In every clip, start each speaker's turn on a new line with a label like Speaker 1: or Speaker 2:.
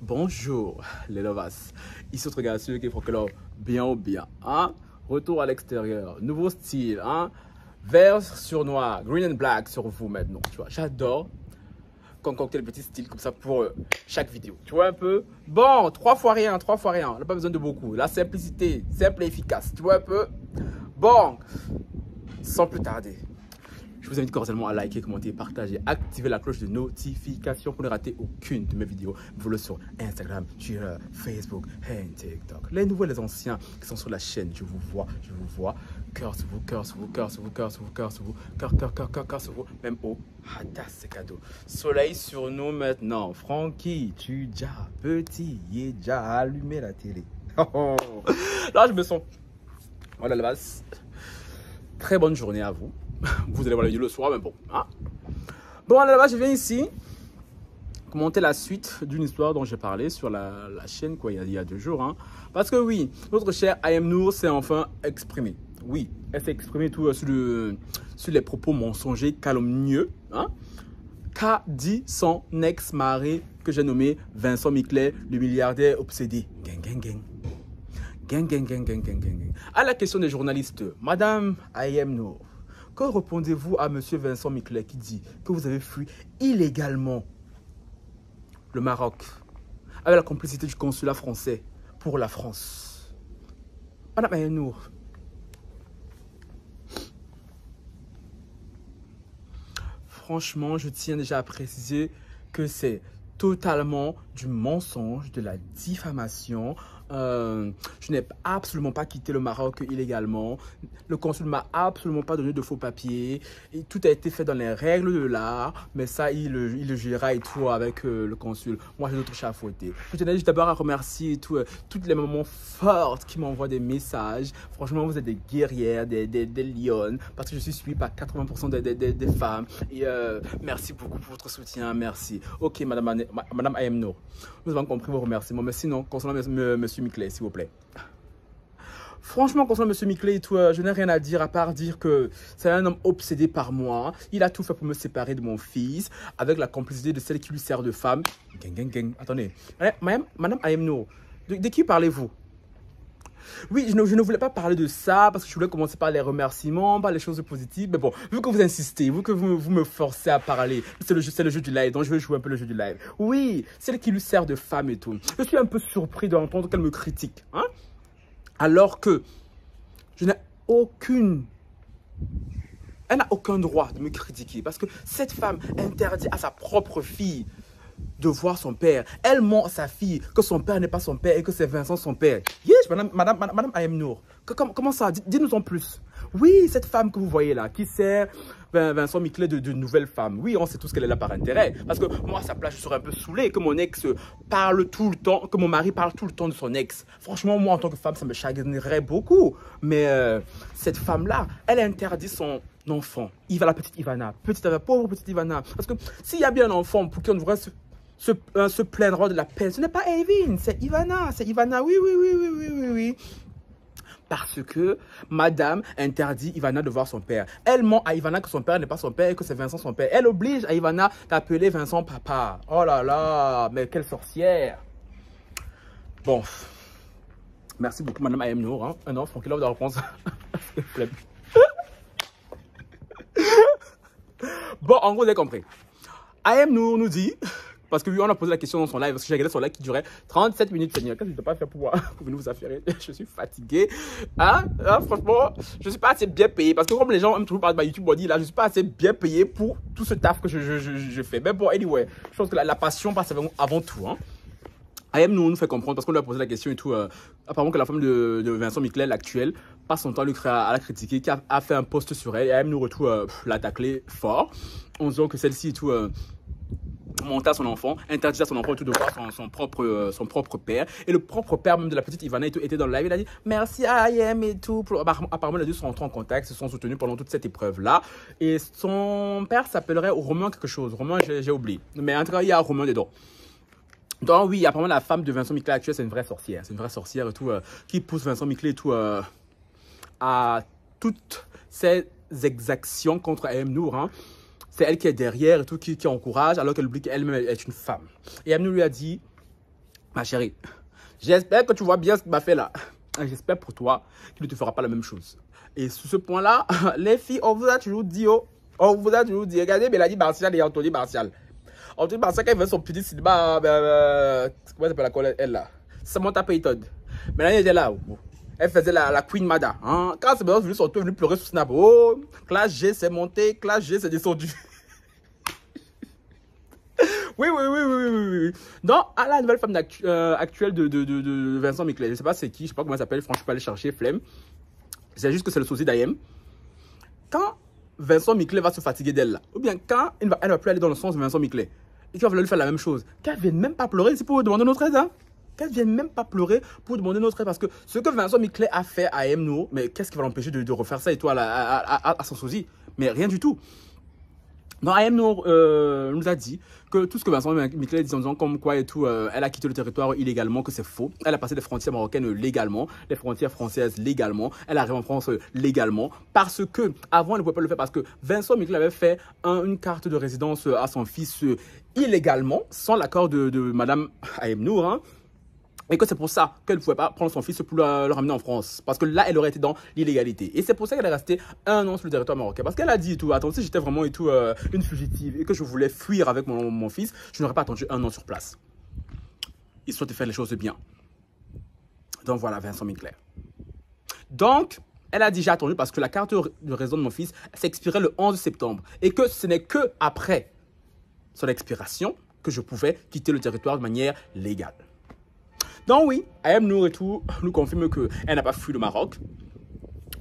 Speaker 1: Bonjour les lovas, ici votre gars qui faut que l'on bien ou bien, hein? Retour à l'extérieur, nouveau style, hein? Vert sur noir, green and black sur vous maintenant, tu vois, j'adore concocter le petit style comme ça pour chaque vidéo, tu vois un peu? Bon, trois fois rien, on n'a pas besoin de beaucoup, la simplicité, simple et efficace, tu vois un peu? Bon, sans plus tarder, je vous invite cordialement à liker, commenter, partager, activer la cloche de notification pour ne rater aucune de mes vidéos. Vous sur Instagram, Twitter, Facebook et TikTok. Les nouveaux et les anciens qui sont sur la chaîne, je vous vois. Cœur sur vous, cœur sur vous, cœur sur vous, cœur sur vous, cœur sur vous, cœur sur vous. Même au hadas, c'est cadeau. Soleil sur nous maintenant. Francky, tu déjà petit, il est déjà allumé la télé. Là, je me sens. Voilà la base. Très bonne journée à vous. Vous allez voir la vidéo le soir, mais bon. Hein? Bon, à la base, je viens ici commenter la suite d'une histoire dont j'ai parlé sur la chaîne quoi, il y a 2 jours. Hein? Parce que oui, notre chère I.M Noor s'est enfin exprimée. Oui, elle s'est exprimée tout sur les propos mensongers, calomnieux. Hein? Qu'a dit son ex-mari que j'ai nommé Vincent Miclet, le milliardaire obsédé. Gang. À la question des journalistes, Madame I.M Noor, que répondez-vous à monsieur Vincent Miclet qui dit que vous avez fui illégalement le Maroc avec la complicité du consulat français pour la France? Madame I.M Noor, franchement, je tiens déjà à préciser que c'est totalement du mensonge, de la diffamation. Je n'ai absolument pas quitté le Maroc illégalement. Le consul ne m'a absolument pas donné de faux papiers. Et tout a été fait dans les règles de l'art. Mais ça, il le gérera et tout avec le consul. Moi, j'ai d'autres chats à fouetter. Je tenais juste d'abord à remercier toutes les mamans fortes qui m'envoient des messages. Franchement, vous êtes des guerrières, des lionnes. Parce que je suis suivi par 80% des femmes. Et merci beaucoup pour votre soutien. Merci. Ok, Madame I.M Noor, nous avons compris vos remerciements. Mais sinon, concernant Monsieur Miclet, s'il vous plaît. Franchement, concernant Monsieur Miclet et tout, je n'ai rien à dire à part dire que c'est un homme obsédé par moi. Il a tout fait pour me séparer de mon fils avec la complicité de celle qui lui sert de femme. Gang. Attendez. Madame I.M Noor, de qui parlez-vous? Oui, je ne voulais pas parler de ça parce que je voulais commencer par les remerciements, par les choses positives. Mais bon, vu que vous insistez, vu que vous me forcez à parler, c'est le jeu du live, donc je vais jouer un peu le jeu du live. Oui, celle qui lui sert de femme et tout. Je suis un peu surpris d'entendre qu'elle me critique. Hein? Alors que je n'ai aucune... Elle n'a aucun droit de me critiquer parce que cette femme interdit à sa propre fille de voir son père. Elle ment à sa fille que son père n'est pas son père et que c'est Vincent son père. Yes, Madame I.M Noor. Comment ça? Dites-nous en plus. Oui, cette femme que vous voyez là, qui sert Vincent Miclet de nouvelle femme. Oui, on sait tous qu'elle est là par intérêt. Parce que moi, à sa place, je serais un peu saoulé que mon ex parle tout le temps, que mon mari parle tout le temps de son ex. Franchement, moi, en tant que femme, ça me chagrinerait beaucoup. Mais cette femme-là, elle interdit son enfant. La petite Ivana. Pauvre petite Ivana. Parce que s'il y a bien un enfant pour qui on devrait se plaindre de la peine, ce n'est pas Evin, c'est Ivana. Oui. Parce que madame interdit Ivana de voir son père. Elle ment à Ivana que son père n'est pas son père et que c'est Vincent son père. Elle oblige à Ivana d'appeler Vincent papa. Oh là là, mais quelle sorcière. Bon, merci beaucoup Madame I.M Noor. Hein. Non, Francky, là, de réponse. Bon, en gros, vous avez compris. I.M Noor nous dit... Parce que oui, on a posé la question dans son live, parce que j'ai regardé son live qui durait 37 minutes, Seigneur. Qu'est-ce que je ne dois pas faire pour venir vous affairer? Je suis fatigué. Hein? Franchement, je ne suis pas assez bien payé. Parce que comme les gens aiment toujours parler de ma YouTube body, là, je ne suis pas assez bien payé pour tout ce taf que je fais. Mais bon, anyway, je pense que la passion passe avant tout. Hein? I.M nous fait comprendre, parce qu'on lui a posé la question et tout. Apparemment que la femme de Vincent Miclet, l'actuelle, passe son temps à la critiquer, qui a fait un post sur elle. Et I.M nous retrouve l'a taclé fort, en disant que celle-ci et tout... monter à son enfant, interdit à son enfant tout de voir son propre père. Et le propre père même de la petite Ivana était dans le live. Il a dit merci à I.M et tout. Apparemment, les deux sont entrés en contact, se sont soutenus pendant toute cette épreuve-là. Et son père s'appellerait Romain quelque chose. Romain, j'ai oublié. Mais en tout cas, il y a Romain dedans. Donc oui, apparemment, la femme de Vincent Miclet actuelle, c'est une vraie sorcière. C'est une vraie sorcière et tout, qui pousse Vincent Miclet et tout à toutes ces exactions contre I.M Noor. Hein. C'est elle qui est derrière et tout, qui encourage, alors qu'elle oublie qu'elle-même est une femme. Et Amnou lui a dit, Ma chérie, j'espère que tu vois bien ce qu'il m'a fait là. J'espère pour toi qu'il ne te fera pas la même chose. Et sur ce point-là, les filles, on vous a toujours dit, oh, on vous a toujours dit, regardez Mélanie Martial et Anthony Martial. Anthony Martial, quand il fait son petit cinéma, comment s'appelle la collègue, elle là, Samantha Payton. Mélanie était là, elle faisait la Queen Mada. Hein? Quand c'est venu son tour, elle est venue pleurer sur Snap. Oh, classe G, c'est monté, classe G, c'est descendu. Oui. Non, à la nouvelle femme actuelle de Vincent Miclet, je ne sais pas c'est qui, je ne sais pas comment elle s'appelle, franchement, je peux aller chercher, flemme. C'est juste que c'est le souci d'Ayem. Quand Vincent Miclet va se fatiguer d'elle, là, ou bien quand elle ne va plus aller dans le sens de Vincent Miclet, et qu'il va vouloir lui faire la même chose, qu'elle ne vienne même pas pleurer, c'est pour vous demander notre aide, hein? Qu'elle ne vienne même pas pleurer pour demander notre aide, parce que ce que Vincent Miclet a fait à Ayem Nour, mais qu'est-ce qui va l'empêcher de refaire ça et tout à son souci? Mais rien du tout. Donc, Ayem Nour nous a dit que tout ce que Vincent Miclet dit en disant comme quoi et tout, elle a quitté le territoire illégalement, que c'est faux. Elle a passé des frontières marocaines légalement, les frontières françaises légalement. Elle arrive en France légalement parce que avant elle ne pouvait pas le faire parce que Vincent Miclet avait fait une carte de résidence à son fils illégalement, sans l'accord de Madame Ayem Nour. Hein. Et que c'est pour ça qu'elle ne pouvait pas prendre son fils pour le ramener en France. Parce que là, elle aurait été dans l'illégalité. Et c'est pour ça qu'elle est restée 1 an sur le territoire marocain. Parce qu'elle a dit et tout, attends, si j'étais vraiment et tout, une fugitive et que je voulais fuir avec mon fils, je n'aurais pas attendu 1 an sur place. Ils sont de faire les choses bien. Donc voilà, Vincent Miclet. Donc, elle a dit, j'ai attendu parce que la carte de résidence de mon fils s'expirait le 11 septembre. Et que ce n'est que après son expiration que je pouvais quitter le territoire de manière légale. Donc oui, Ayem Nour et tout nous confirme qu'elle n'a pas fui le Maroc.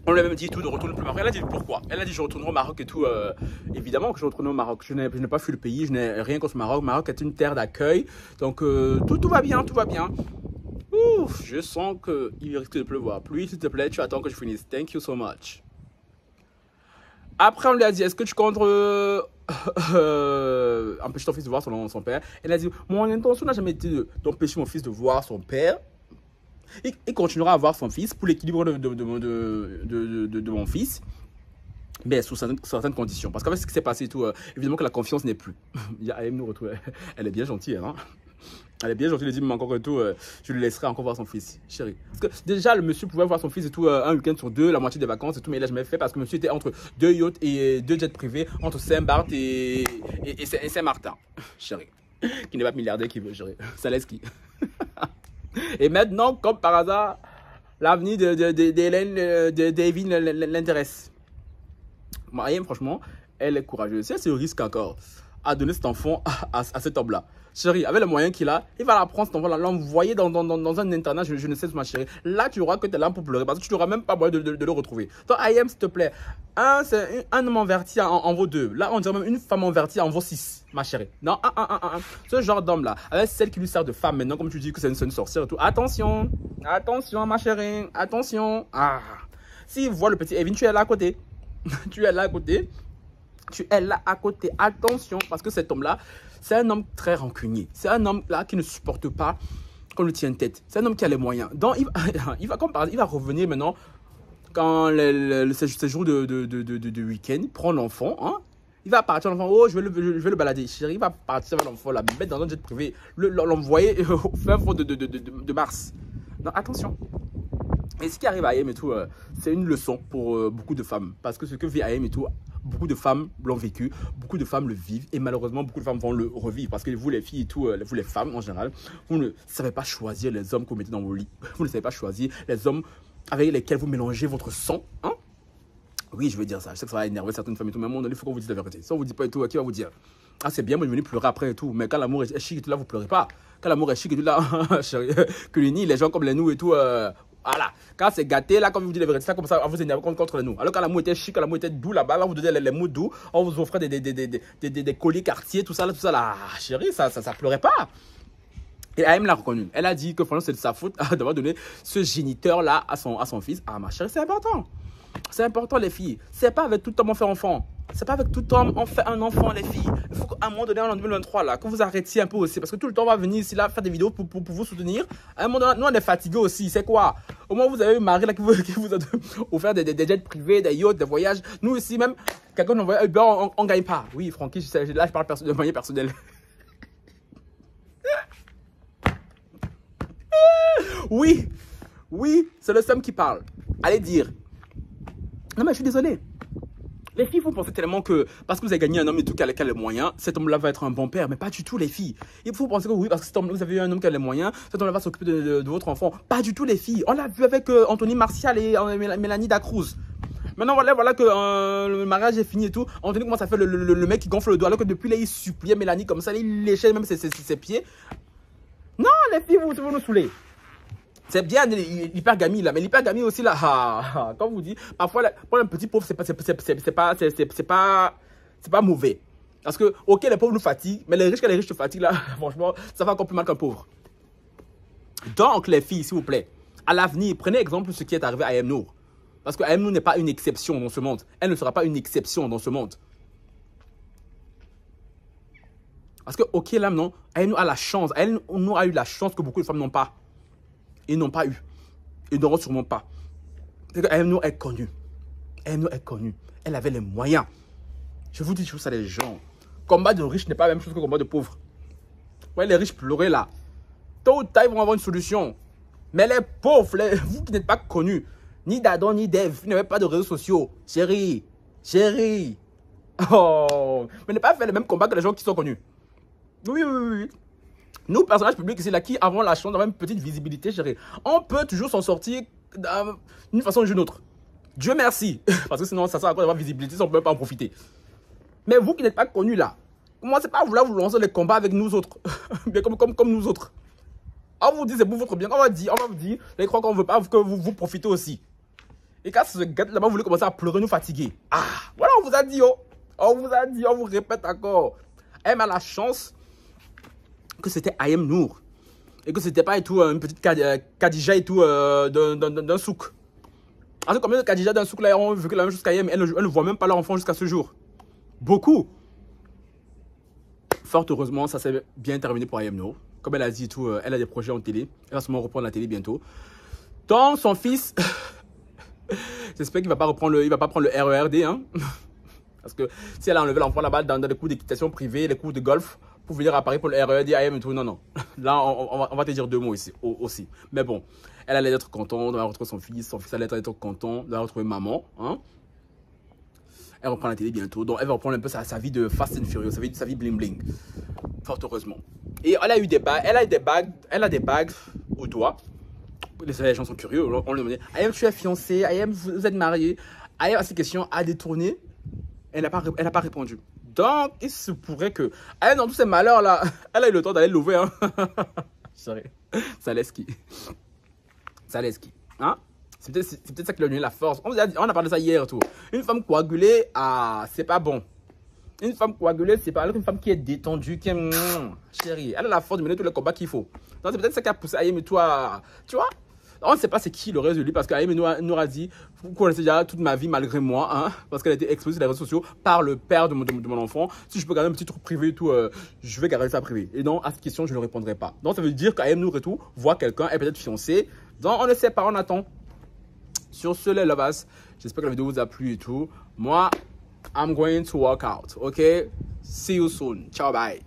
Speaker 1: On lui a même dit tout de retourner au Maroc. Elle a dit pourquoi. Elle a dit je retournerai au Maroc et tout. Évidemment que je retournerai au Maroc. Je n'ai pas fui le pays, je n'ai rien contre le Maroc. Le Maroc est une terre d'accueil. Donc tout va bien, tout va bien. Ouf, je sens qu'il risque de pleuvoir. Pluie, s'il te plaît, tu attends que je finisse. Thank you so much. Après, on lui a dit, est-ce que tu comptes empêcher ton fils de voir son père? Elle a dit, mon intention n'a jamais été d'empêcher mon fils de voir son père. Il continuera à voir son fils pour l'équilibre de mon fils. Mais sous certaines conditions. Parce qu'avec ce qui s'est passé et tout, évidemment que la confiance n'est plus. Elle nous retrouve. Elle est bien gentille, hein. Elle est bien gentille, elle dit, mais encore que tout, je lui laisserai encore voir son fils, chérie. Parce que déjà, le monsieur pouvait voir son fils et tout, un week-end sur 2, la moitié des vacances et tout, mais il a jamais fait parce que le monsieur était entre 2 yachts et 2 jets privés, entre Saint-Barth et Saint-Martin, chérie. Qui n'est pas milliardaire qui veut, chérie. Ça laisse qui. Et maintenant, comme par hasard, l'avenir d'Evin l'intéresse. Mariam, franchement, elle est courageuse. Si elle se risque encore à donner cet enfant à cet homme-là, chérie, avec les moyens qu'il a, il va la prendre cet enfant-là, l'envoyer dans un internat, je ne sais pas, ma chérie. Là, tu auras que tes larmes pour pleurer parce que tu n'auras même pas moyen de le retrouver. Donc, Ayem, s'il te plaît, un homme enverti en vaut 2. Là, on dirait même une femme envertie en vaut 6, ma chérie. Non, ce genre d'homme-là, avec celle qui lui sert de femme maintenant, comme tu dis que c'est une sorcière et tout. Attention, attention, ma chérie, attention. S'il voit le petit Evin, tu es là à côté. Tu es là à côté. Tu es là à côté. Attention, parce que cet homme-là, c'est un homme très rancunier. C'est un homme là qui ne supporte pas qu'on lui tienne tête. C'est un homme qui a les moyens. Donc, il va revenir maintenant quand le séjour de week-end, prendre l'enfant. Hein, il va partir, l'enfant, oh, je vais le balader. Chérie, il va partir avec l'enfant, la mettre dans un jet privé, l'envoyer au fin fond de Mars. Donc, attention. Et ce qui arrive à Ayem et tout, c'est une leçon pour beaucoup de femmes. Parce que ce que vit Ayem et tout, beaucoup de femmes l'ont vécu, beaucoup de femmes le vivent et malheureusement beaucoup de femmes vont le revivre. Parce que vous les filles et tout, vous les femmes en général, vous ne savez pas choisir les hommes que vous mettez dans vos lits. Vous ne savez pas choisir les hommes avec lesquels vous mélangez votre sang. Hein? Oui, je veux dire ça. Je sais que ça va énerver certaines femmes et tout, mais à un moment donné, il faut qu'on vous dise la vérité. Si on vous dit pas et tout, qui va vous dire? Ah, c'est bien, moi je vais venir pleurer après et tout. Mais quand l'amour est chic et tout là, vous pleurez pas. Quand l'amour est chic et tout là, que les gens comme les nous et tout, voilà. Quand c'est gâté, là, quand vous dites la vérité, ça commence à vous énerver contre nous. Alors quand l'amour était chic, quand l'amour était doux là-bas, là, vous donnez les mots doux, on vous offrait des colliers quartiers, tout ça là. Ah, chérie, ça pleurait pas. Et Ayem l'a reconnu. Elle a dit que franchement, c'est de sa faute d'avoir donné ce géniteur-là à son fils. Ah, ma chérie, c'est important. C'est important, les filles. C'est pas avec tout homme on fait enfant. C'est pas avec tout homme on fait un enfant, les filles. Il faut qu'à un moment donné, en 2023, là, que vous arrêtiez un peu aussi. Parce que tout le temps, on va venir ici, là, faire des vidéos pour vous soutenir. À un moment donné, nous, on est fatigués aussi. C'est quoi? Au moins, vous avez eu Marie, là, qui vous a offert des jets privés, des yachts, des voyages. Nous, ici, même, quelqu'un nous envoie, on gagne pas. Oui, Francky, là, je parle de manière personnelle. Oui, oui, c'est le seum qui parle. Allez dire. Non, mais je suis désolé. Les filles, vous pensez tellement que parce que vous avez gagné un homme et tout qui a les moyens, cet homme-là va être un bon père. Mais pas du tout, les filles. Il faut penser que oui, parce que cet homme-là, vous avez eu un homme qui a les moyens, cet homme-là va s'occuper de votre enfant. Pas du tout, les filles. On l'a vu avec Anthony Martial et Mélanie Dacruz. Maintenant, voilà que le mariage est fini et tout. Anthony commence à faire le mec qui gonfle le doigt, alors que depuis là, il suppliait Mélanie comme ça, il léchait même ses pieds. Non, les filles, vous nous saouler. C'est bien l'hypergamie là, mais l'hypergamie aussi là, comme vous dites, parfois pour un petit pauvre, c'est pas mauvais. Parce que, ok, les pauvres nous fatiguent, mais les riches, quand les riches te fatiguent là, franchement, ça va encore plus mal qu'un pauvre. Donc, les filles, s'il vous plaît, à l'avenir, prenez exemple de ce qui est arrivé à Ayem Nour. Parce que Ayem Nour n'est pas une exception dans ce monde. Elle ne sera pas une exception dans ce monde. Parce que, ok, là, non, Ayem Nour a la chance. Ayem Nour a eu la chance que beaucoup de femmes n'ont pas. Ils n'ont pas eu. Ils n'auront sûrement pas. C'est que Ayem Nour est connue. Ayem Nour est connue. Elle avait les moyens. Je vous dis toujours ça, les gens. Combat de riches n'est pas la même chose que combat de pauvres. Ouais, les riches pleuraient là. Tôt ou tard, ils vont avoir une solution. Mais les pauvres, vous qui n'êtes pas connus, ni d'Adam, ni d'Ève, vous n'avez pas de réseaux sociaux. Chérie, chérie. Oh, mais ne pas faire le même combat que les gens qui sont connus. Oui, oui, oui, oui. Nous, personnages publics ici, là, qui avons la chance d'avoir une petite visibilité, chérie, on peut toujours s'en sortir d'une façon ou d'une autre. Dieu merci. Parce que sinon, ça sert à quoi d'avoir visibilité si on ne peut pas en profiter. Mais vous qui n'êtes pas connus là, commencez pas à vouloir vous lancer les combats avec nous autres. comme nous autres. On vous dit c'est pour votre bien. On va vous dire, les croix qu'on veut pas que vous profitez aussi. Et quand ce gars là-bas, vous voulez commencer à pleurer, nous fatiguer. Ah, voilà, on vous a dit, oh. On vous a dit, on vous répète encore. Elle a la chance que c'était Ayem Nour. Et que c'était pas et tout une petite Khadija et tout d'un souk. Parce que combien de Khadija d'un souk là ont vécu la même chose qu'Ayem, elle ne voit même pas leur enfant jusqu'à ce jour. Beaucoup. Fort heureusement, ça s'est bien terminé pour Ayem Nour. Comme elle a dit tout, elle a des projets en télé. Elle va sûrement reprendre la télé bientôt. Donc son fils, j'espère qu'il va pas prendre le RERD, hein. Parce que si elle a enlevé l'enfant là-bas dans les cours d'équitation privée, les cours de golf, pour venir à Paris pour le RERD, AM et tout, non, non. Là, on va te dire deux mots ici, aussi. Mais bon, elle allait être contente d'avoir retrouvé son fils allait être content d'avoir retrouvé maman, hein. Elle reprend la télé bientôt, donc elle va reprendre un peu sa vie de Fast and Furious, sa vie bling bling. Fort heureusement. Et elle a eu des bagues, elle a des bagues au doigt. Les gens sont curieux, on lui demande, Ayem, tu es fiancée, Ayem, vous êtes mariée. Ayem, à ces questions, a détourné. Elle n'a pas répondu. Donc, il se pourrait que, Ayem, dans tous ces malheurs là, elle a eu le temps d'aller l'ouvrir. Hein. Sorry. Ça laisse qui? Hein? C'est peut-être ça qui lui a donné la force. On a parlé de ça hier, tout. Une femme coagulée, c'est pas bon. Une femme coagulée, c'est pas alors qu'une femme qui est détendue, qui est chérie. Elle a la force de mener tous les combats qu'il faut. Donc c'est peut-être ça qui a poussé Ayem et toi, tu vois. On ne sait pas c'est qui le reste de lui parce qu'Ayem nous a dit, vous connaissez déjà toute ma vie malgré moi, hein, parce qu'elle a été exposée sur les réseaux sociaux par le père de mon enfant. Si je peux garder un petit truc privé et tout, je vais garder ça privé. Et donc à cette question, je ne répondrai pas. Donc ça veut dire qu'Ayem Nour et tout voit quelqu'un, est peut-être fiancée. Donc on ne sait pas, on attend. Sur ce, les lovers, j'espère que la vidéo vous a plu et tout. Moi, I'm going to work out, ok? See you soon. Ciao, bye.